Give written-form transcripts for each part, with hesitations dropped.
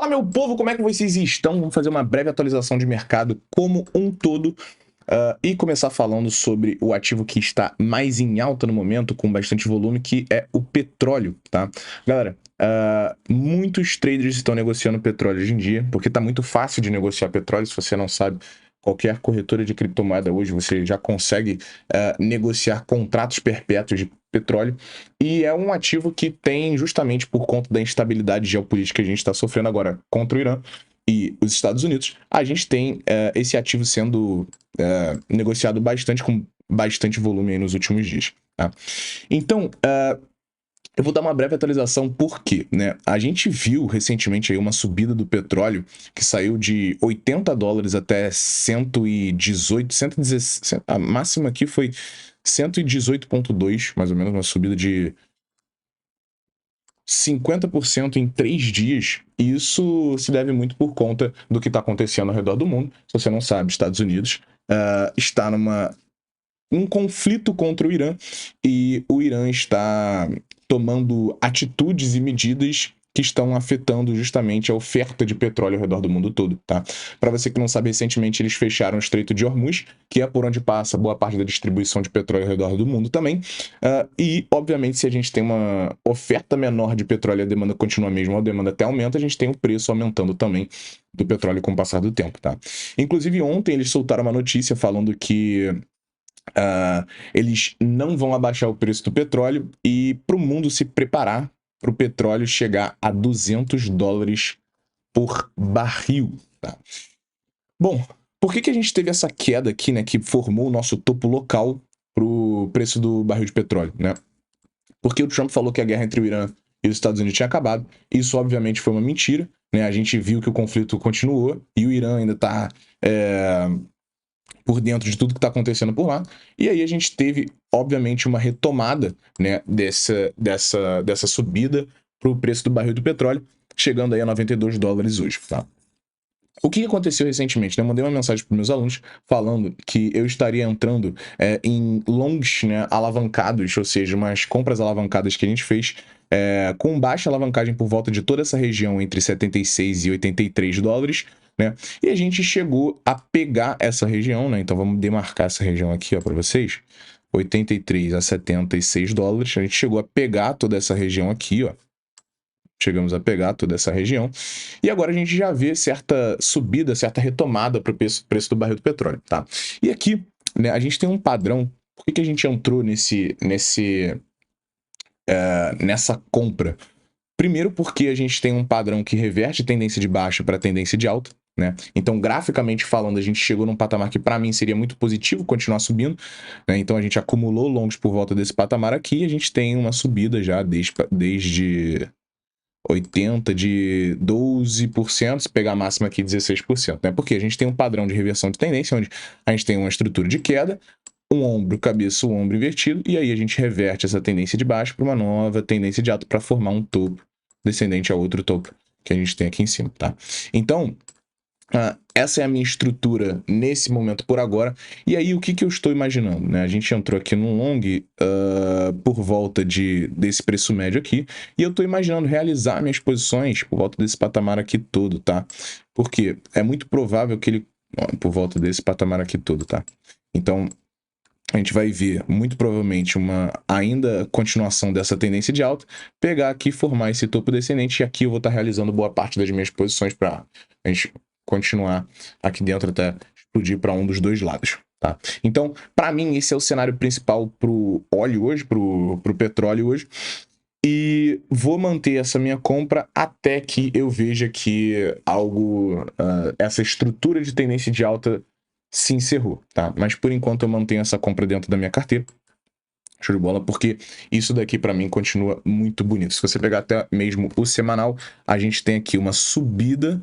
Fala, meu povo, como é que vocês estão? Vamos fazer uma breve atualização de mercado como um todo e começar falando sobre o ativo que está mais em alta no momento, com bastante volume, que é o petróleo, tá? Galera, muitos traders estão negociando petróleo hoje em dia, porque está muito fácil de negociar petróleo. Se você não sabe, qualquer corretora de criptomoeda hoje você já consegue negociar contratos perpétuos de petróleo, e é um ativo que tem, justamente por conta da instabilidade geopolítica que a gente está sofrendo agora contra o Irã e os Estados Unidos, a gente tem esse ativo sendo negociado bastante, com bastante volume aí nos últimos dias, tá? Então, eu vou dar uma breve atualização porque, né, a gente viu recentemente aí uma subida do petróleo que saiu de $80 até 118, 116, a máxima aqui foi 118,2, mais ou menos, uma subida de 50% em 3 dias. E isso se deve muito por conta do que está acontecendo ao redor do mundo. Se você não sabe, Estados Unidos está um conflito contra o Irã, e o Irã está tomando atitudes e medidas que estão afetando justamente a oferta de petróleo ao redor do mundo todo, tá? Para você que não sabe, recentemente eles fecharam o Estreito de Hormuz, que é por onde passa boa parte da distribuição de petróleo ao redor do mundo também, e obviamente se a gente tem uma oferta menor de petróleo e a demanda continua a mesma, a demanda até aumenta, a gente tem o preço aumentando também do petróleo com o passar do tempo, tá? Inclusive ontem eles soltaram uma notícia falando que eles não vão abaixar o preço do petróleo, e para o mundo se preparar para o petróleo chegar a $200 por barril, tá? Bom, por que a gente teve essa queda aqui, né, que formou o nosso topo local para o preço do barril de petróleo, né? Porque o Trump falou que a guerra entre o Irã e os Estados Unidos tinha acabado. Isso obviamente foi uma mentira, né? A gente viu que o conflito continuou e o Irã ainda está por dentro de tudo que está acontecendo por lá. E aí a gente teve, obviamente, uma retomada, né, dessa subida para o preço do barril do petróleo, chegando aí a $92 hoje, tá? O que aconteceu recentemente, né? Eu mandei uma mensagem para meus alunos falando que eu estaria entrando em longs, né, alavancados, ou seja, umas compras alavancadas que a gente fez com baixa alavancagem por volta de toda essa região entre 76 e $83, né? E a gente chegou a pegar essa região, né? Então vamos demarcar essa região aqui, ó, para vocês. 83 a $76. A gente chegou a pegar toda essa região aqui, ó. Chegamos a pegar toda essa região. E agora a gente já vê certa subida, certa retomada para o preço do barril do petróleo, tá? E aqui, né, a gente tem um padrão. Por que a gente entrou nessa compra? Primeiro porque a gente tem um padrão que reverte tendência de baixa para tendência de alta, né? Então, graficamente falando, a gente chegou num patamar que para mim seria muito positivo continuar subindo, né? Então a gente acumulou longs por volta desse patamar aqui, e a gente tem uma subida já desde 80 de 12%, se pegar a máxima aqui 16%, né? Porque a gente tem um padrão de reversão de tendência, onde a gente tem uma estrutura de queda, um ombro, cabeça, o ombro invertido, e aí a gente reverte essa tendência de baixo para uma nova tendência de alta para formar um topo descendente a outro topo que a gente tem aqui em cima, tá? Então, essa é a minha estrutura nesse momento por agora. E aí, o que eu estou imaginando, né? A gente entrou aqui no long por volta desse preço médio aqui, e eu estou imaginando realizar minhas posições por volta desse patamar aqui todo, tá? Porque é muito provável que ele... por volta desse patamar aqui todo, tá? Então, a gente vai ver, muito provavelmente, uma ainda continuação dessa tendência de alta, pegar aqui, formar esse topo descendente, e aqui eu vou estar realizando boa parte das minhas posições para a gente continuar aqui dentro até explodir para um dos dois lados, tá? Então, para mim, esse é o cenário principal para o óleo hoje, para o petróleo hoje, e vou manter essa minha compra até que eu veja que essa estrutura de tendência de alta se encerrou, tá? Mas por enquanto eu mantenho essa compra dentro da minha carteira. Show de bola, porque isso daqui para mim continua muito bonito. Se você pegar até mesmo o semanal, a gente tem aqui uma subida,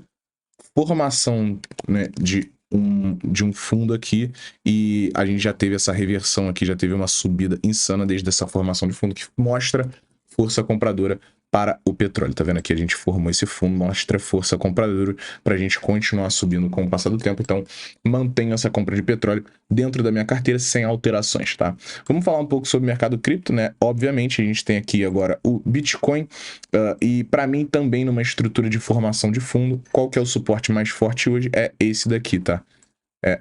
formação, né, de um fundo aqui, e a gente já teve essa reversão aqui, já teve uma subida insana desde essa formação de fundo, que mostra força compradora para o petróleo. Tá vendo aqui? A gente formou esse fundo, mostra força compradora para a gente continuar subindo com o passar do tempo. Então, mantenho essa compra de petróleo dentro da minha carteira sem alterações, tá? Vamos falar um pouco sobre o mercado cripto, né? Obviamente, a gente tem aqui agora o Bitcoin e para mim também numa estrutura de formação de fundo, qual que é o suporte mais forte hoje? É esse daqui, tá?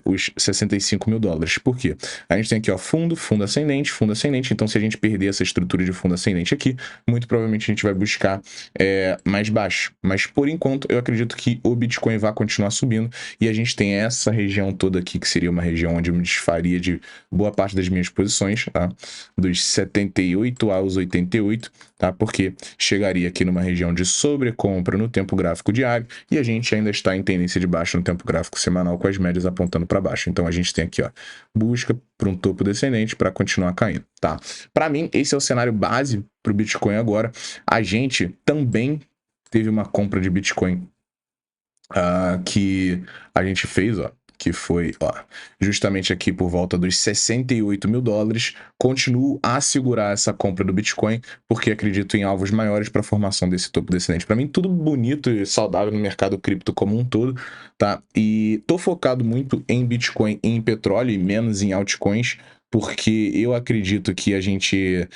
Os 65 mil dólares. Por quê? A gente tem aqui, ó, fundo ascendente, fundo ascendente. Então, se a gente perder essa estrutura de fundo ascendente aqui, muito provavelmente a gente vai buscar mais baixo. Mas, por enquanto, eu acredito que o Bitcoin vai continuar subindo e a gente tem essa região toda aqui, que seria uma região onde eu me desfaria de boa parte das minhas posições, tá? Dos 78 aos 88, tá? Porque chegaria aqui numa região de sobrecompra no tempo gráfico diário e a gente ainda está em tendência de baixa no tempo gráfico semanal com as médias apontando para baixo. Então a gente tem aqui, ó, busca por um topo descendente para continuar caindo, tá? Para mim, esse é o cenário base para o Bitcoin agora. A gente também teve uma compra de Bitcoin que a gente fez, ó, que foi, ó, justamente aqui por volta dos 68 mil dólares. Continuo a segurar essa compra do Bitcoin, porque acredito em alvos maiores para a formação desse topo descendente. Para mim, tudo bonito e saudável no mercado cripto como um todo, tá? E tô focado muito em Bitcoin e em petróleo e menos em altcoins, porque eu acredito que a gente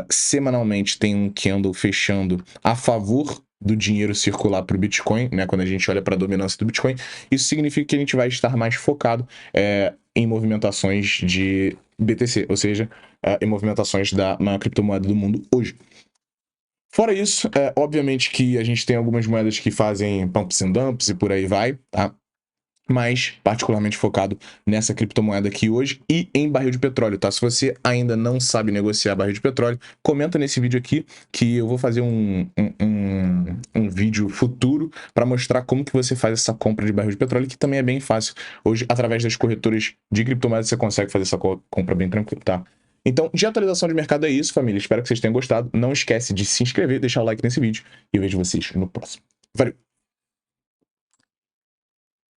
semanalmente tem um candle fechando a favor do dinheiro circular para o Bitcoin, né? Quando a gente olha para a dominância do Bitcoin, isso significa que a gente vai estar mais focado em movimentações de BTC, ou seja, em movimentações da maior criptomoeda do mundo hoje. Fora isso, obviamente que a gente tem algumas moedas que fazem pumps and dumps e por aí vai, tá? Mas particularmente focado nessa criptomoeda aqui hoje e em barril de petróleo, tá? Se você ainda não sabe negociar barril de petróleo, comenta nesse vídeo aqui que eu vou fazer um vídeo futuro para mostrar como que você faz essa compra de barril de petróleo, que também é bem fácil. Hoje, através das corretoras de criptomoedas, você consegue fazer essa compra bem tranquilo, tá? Então, de atualização de mercado é isso, família. Espero que vocês tenham gostado. Não esquece de se inscrever, deixar o like nesse vídeo e eu vejo vocês no próximo. Valeu!